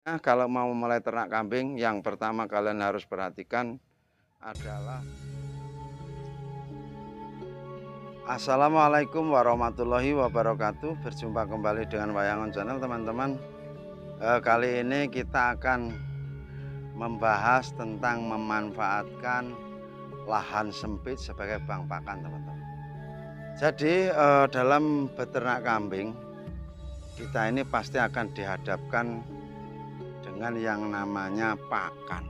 Nah, kalau mau mulai ternak kambing, yang pertama kalian harus perhatikan adalah Assalamualaikum warahmatullahi wabarakatuh. Berjumpa kembali dengan Wayangon Channel, teman-teman. Kali ini kita akan membahas tentang memanfaatkan lahan sempit sebagai bank pakan, teman-teman. Jadi, dalam beternak kambing, kita ini pasti akan dihadapkan dengan yang namanya pakan.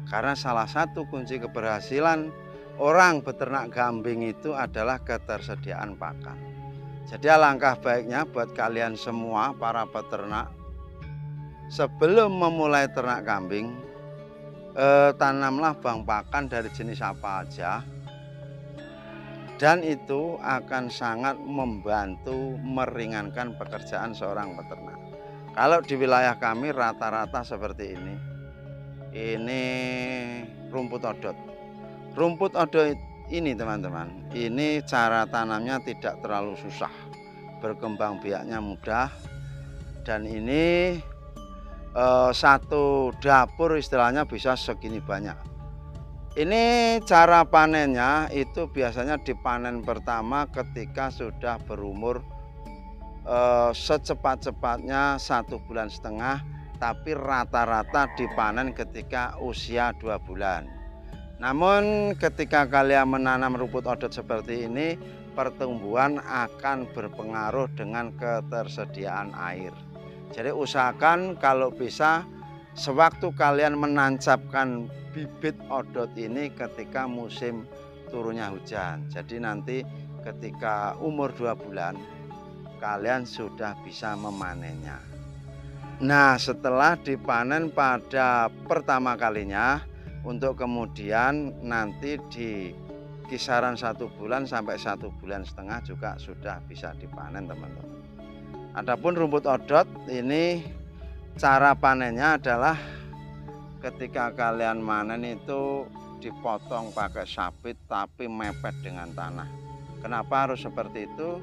Karena salah satu kunci keberhasilan orang beternak kambing itu adalah ketersediaan pakan. Jadi alangkah baiknya buat kalian semua para peternak, sebelum memulai ternak kambing, tanamlah bank pakan dari jenis apa aja. Dan itu akan sangat membantu meringankan pekerjaan seorang peternak. Kalau di wilayah kami rata-rata seperti ini. Ini rumput odot. Rumput odot ini, teman-teman, ini cara tanamnya tidak terlalu susah, berkembang biaknya mudah, dan ini satu dapur istilahnya bisa segini banyak. Ini cara panennya itu biasanya dipanen pertama ketika sudah berumur secepat-cepatnya 1,5 bulan, tapi rata-rata dipanen ketika usia 2 bulan. Namun ketika kalian menanam rumput odot seperti ini, pertumbuhan akan berpengaruh dengan ketersediaan air. Jadi usahakan kalau bisa sewaktu kalian menancapkan bibit odot ini ketika musim turunnya hujan. Jadi nanti ketika umur 2 bulan kalian sudah bisa memanennya. Nah, setelah dipanen pada pertama kalinya, untuk kemudian nanti di kisaran 1 bulan sampai 1,5 bulan juga sudah bisa dipanen, teman-teman. Adapun rumput odot ini cara panennya adalah ketika kalian manen itu dipotong pakai sabit tapi mepet dengan tanah. Kenapa harus seperti itu?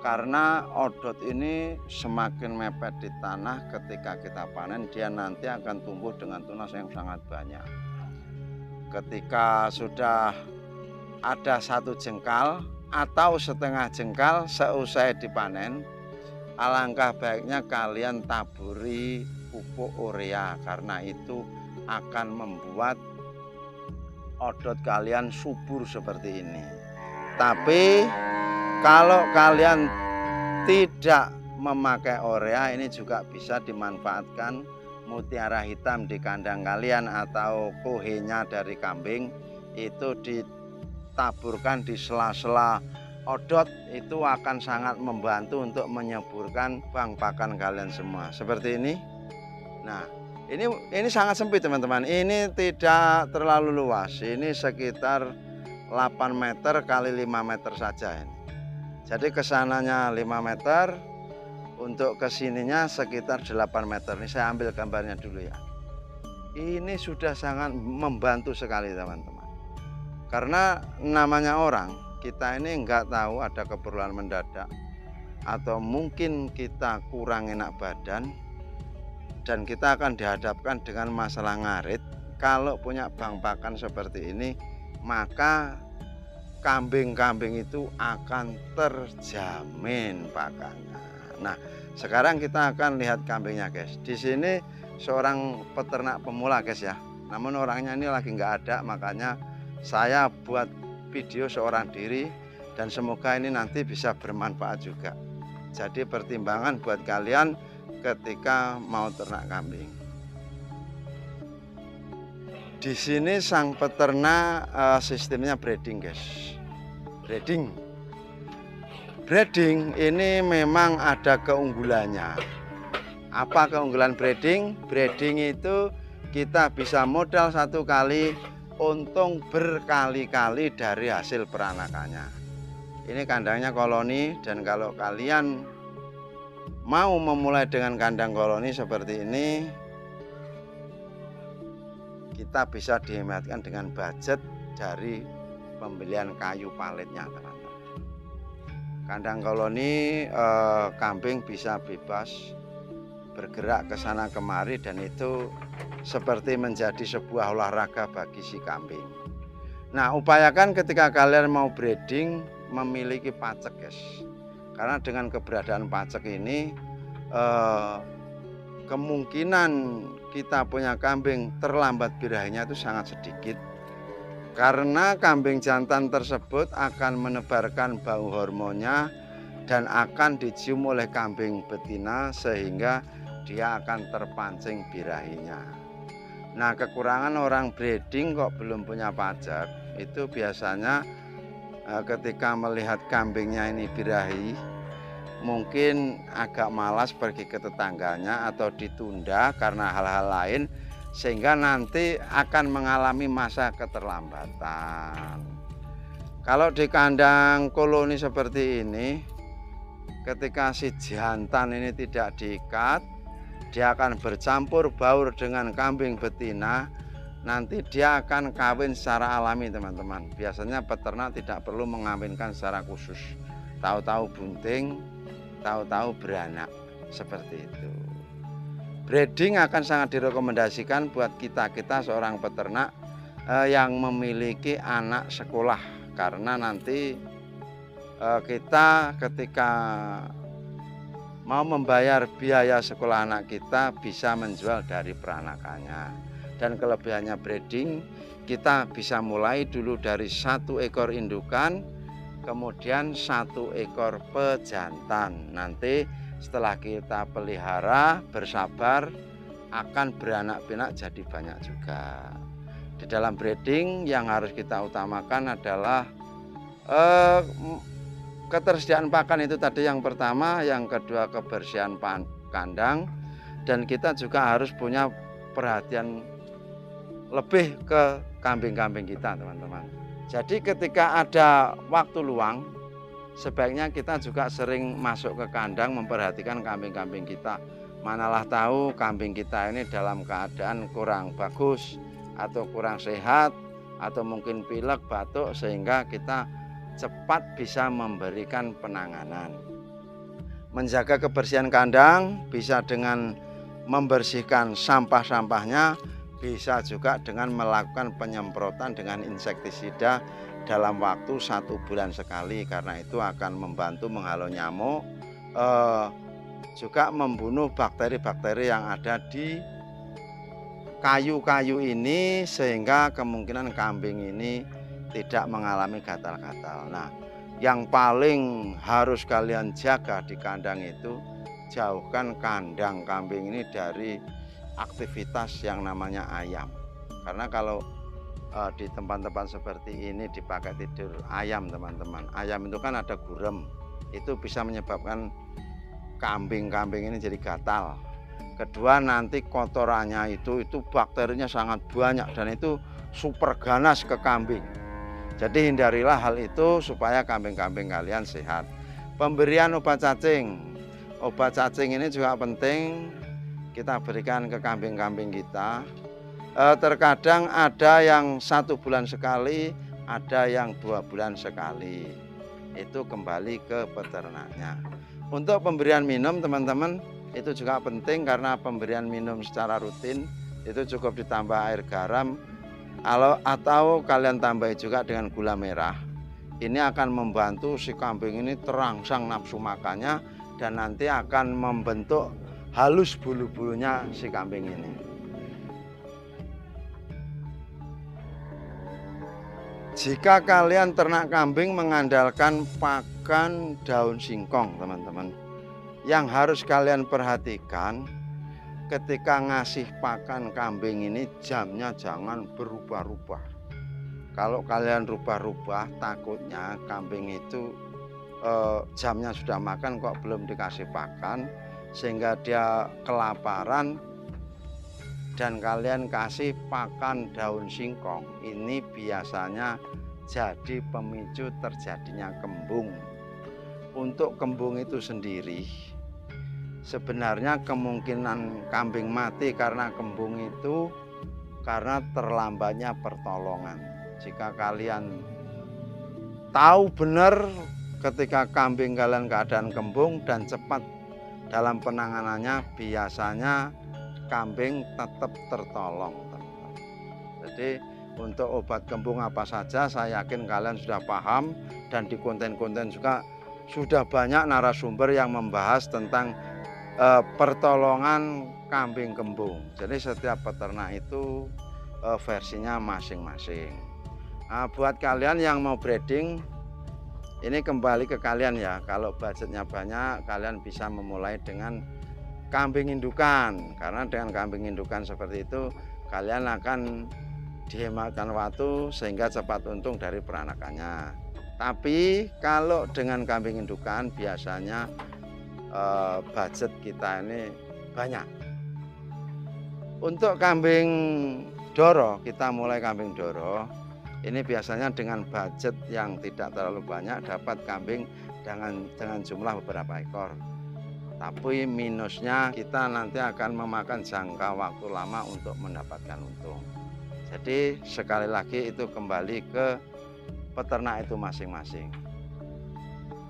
Karena odot ini semakin mepet di tanah, ketika kita panen dia nanti akan tumbuh dengan tunas yang sangat banyak. Ketika sudah ada 1 jengkal atau setengah jengkal seusai dipanen, alangkah baiknya kalian taburi pupuk urea, karena itu akan membuat odot kalian subur seperti ini. Tapi kalau kalian tidak memakai urea, ini juga bisa dimanfaatkan mutiara hitam di kandang kalian atau kohenya dari kambing, itu ditaburkan di sela-sela odot, itu akan sangat membantu untuk menyuburkan bank pakan kalian semua seperti ini. Nah, ini sangat sempit, teman-teman. Ini tidak terlalu luas. Ini sekitar 8 meter kali 5 meter saja ini. Jadi kesananya 5 meter, untuk kesininya sekitar 8 meter. Ini saya ambil gambarnya dulu ya. Ini sudah sangat membantu sekali, teman-teman. Karena namanya orang, kita ini nggak tahu ada keperluan mendadak, atau mungkin kita kurang enak badan, dan kita akan dihadapkan dengan masalah ngarit. Kalau punya bank pakan seperti ini, maka kambing-kambing itu akan terjamin pakannya. Nah, sekarang kita akan lihat kambingnya, guys. Di sini seorang peternak pemula, guys ya. Namun orangnya ini lagi nggak ada, makanya saya buat video seorang diri, dan semoga ini nanti bisa bermanfaat juga. Jadi pertimbangan buat kalian ketika mau ternak kambing. Di sini sang peternak sistemnya breeding, guys. Breeding ini memang ada keunggulannya. Apa keunggulan breeding? Breeding itu kita bisa modal 1 kali, untung berkali-kali dari hasil peranakannya. Ini kandangnya koloni, dan kalau kalian mau memulai dengan kandang koloni seperti ini, kita bisa dihematkan dengan budget dari pembelian kayu palitnya, teman-teman. Kandang koloni kambing bisa bebas bergerak ke sana kemari, dan itu seperti menjadi sebuah olahraga bagi si kambing. Nah, upayakan ketika kalian mau breeding memiliki pacek, guys. Karena dengan keberadaan pacek ini kemungkinan kita punya kambing terlambat birahinya itu sangat sedikit. Karena kambing jantan tersebut akan menebarkan bau hormonnya dan akan dicium oleh kambing betina sehingga dia akan terpancing birahinya. Nah, kekurangan orang breeding kok belum punya pajak itu biasanya ketika melihat kambingnya ini birahi, mungkin agak malas pergi ke tetangganya atau ditunda karena hal-hal lain, sehingga nanti akan mengalami masa keterlambatan. Kalau di kandang koloni seperti ini, ketika si jantan ini tidak diikat, dia akan bercampur baur dengan kambing betina. Nanti dia akan kawin secara alami, teman-teman. Biasanya peternak tidak perlu mengawinkan secara khusus. Tahu-tahu bunting, tahu-tahu beranak, seperti itu. Breeding akan sangat direkomendasikan buat kita seorang peternak yang memiliki anak sekolah, karena nanti kita ketika mau membayar biaya sekolah anak kita bisa menjual dari peranakannya. Dan kelebihannya breeding, kita bisa mulai dulu dari 1 ekor indukan, kemudian 1 ekor pejantan. Nanti setelah kita pelihara bersabar akan beranak pinak jadi banyak juga. Di dalam breeding yang harus kita utamakan adalah ketersediaan pakan, itu tadi yang pertama, yang kedua kebersihan kandang, dan kita juga harus punya perhatian lebih ke kambing-kambing kita, teman-teman. Jadi ketika ada waktu luang, sebaiknya kita juga sering masuk ke kandang memperhatikan kambing-kambing kita. Manalah tahu kambing kita ini dalam keadaan kurang bagus atau kurang sehat atau mungkin pilek, batuk, sehingga kita cepat bisa memberikan penanganan. Menjaga kebersihan kandang bisa dengan membersihkan sampah-sampahnya, bisa juga dengan melakukan penyemprotan dengan insektisida dalam waktu 1 bulan sekali, karena itu akan membantu menghalau nyamuk, juga membunuh bakteri-bakteri yang ada di kayu-kayu ini, sehingga kemungkinan kambing ini tidak mengalami gatal-gatal. Nah, yang paling harus kalian jaga di kandang itu, jauhkan kandang kambing ini dari aktivitas yang namanya ayam. Karena kalau di tempat-tempat seperti ini dipakai tidur ayam, teman-teman, ayam itu kan ada gurem, itu bisa menyebabkan kambing-kambing ini jadi gatal. Kedua, nanti kotorannya itu bakterinya sangat banyak dan itu super ganas ke kambing. Jadi hindarilah hal itu supaya kambing-kambing kalian sehat. Pemberian obat cacing. Obat cacing ini juga penting kita berikan ke kambing-kambing kita. Terkadang ada yang 1 bulan sekali, ada yang 2 bulan sekali. Itu kembali ke peternaknya. Untuk pemberian minum, teman-teman, itu juga penting, karena pemberian minum secara rutin itu cukup ditambah air garam atau kalian tambahi juga dengan gula merah. Ini akan membantu si kambing ini terangsang nafsu makannya dan nanti akan membentuk halus bulu-bulunya si kambing ini. Jika kalian ternak kambing mengandalkan pakan daun singkong, teman-teman, yang harus kalian perhatikan ketika ngasih pakan kambing ini, jamnya jangan berubah-ubah. Kalau kalian rubah-rubah, takutnya kambing itu jamnya sudah makan kok belum dikasih pakan, sehingga dia kelaparan dan kalian kasih pakan daun singkong. Ini biasanya jadi pemicu terjadinya kembung. Untuk kembung itu sendiri, sebenarnya kemungkinan kambing mati karena kembung itu karena terlambatnya pertolongan. Jika kalian tahu benar ketika kambing kalian keadaan kembung dan cepat dalam penanganannya biasanya kambing tetap tertolong, teman-teman. Jadi untuk obat kembung apa saja saya yakin kalian sudah paham, dan di konten-konten juga sudah banyak narasumber yang membahas tentang pertolongan kambing kembung. Jadi setiap peternak itu versinya masing-masing. Nah, buat kalian yang mau breeding, ini kembali ke kalian ya. Kalau budgetnya banyak, kalian bisa memulai dengan kambing indukan, karena dengan kambing indukan seperti itu kalian akan dihematkan waktu sehingga cepat untung dari peranakannya. Tapi kalau dengan kambing indukan biasanya budget kita ini banyak. Untuk kambing doro, kita mulai kambing doro ini biasanya dengan budget yang tidak terlalu banyak dapat kambing dengan jumlah beberapa ekor. Tapi minusnya kita nanti akan memakan jangka waktu lama untuk mendapatkan untung. Jadi sekali lagi itu kembali ke peternak itu masing-masing.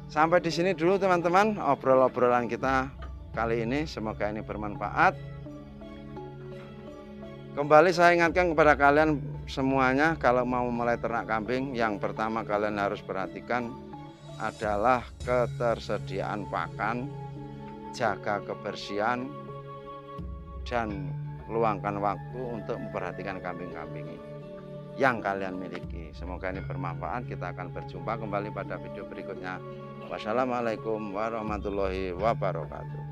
Sampai di sini dulu teman-teman obrolan kita kali ini, semoga ini bermanfaat. Kembali saya ingatkan kepada kalian semuanya, kalau mau mulai ternak kambing, yang pertama kalian harus perhatikan adalah ketersediaan pakan, jaga kebersihan, dan luangkan waktu untuk memperhatikan kambing-kambing yang kalian miliki. Semoga ini bermanfaat. Kita akan berjumpa kembali pada video berikutnya. Wassalamualaikum warahmatullahi wabarakatuh.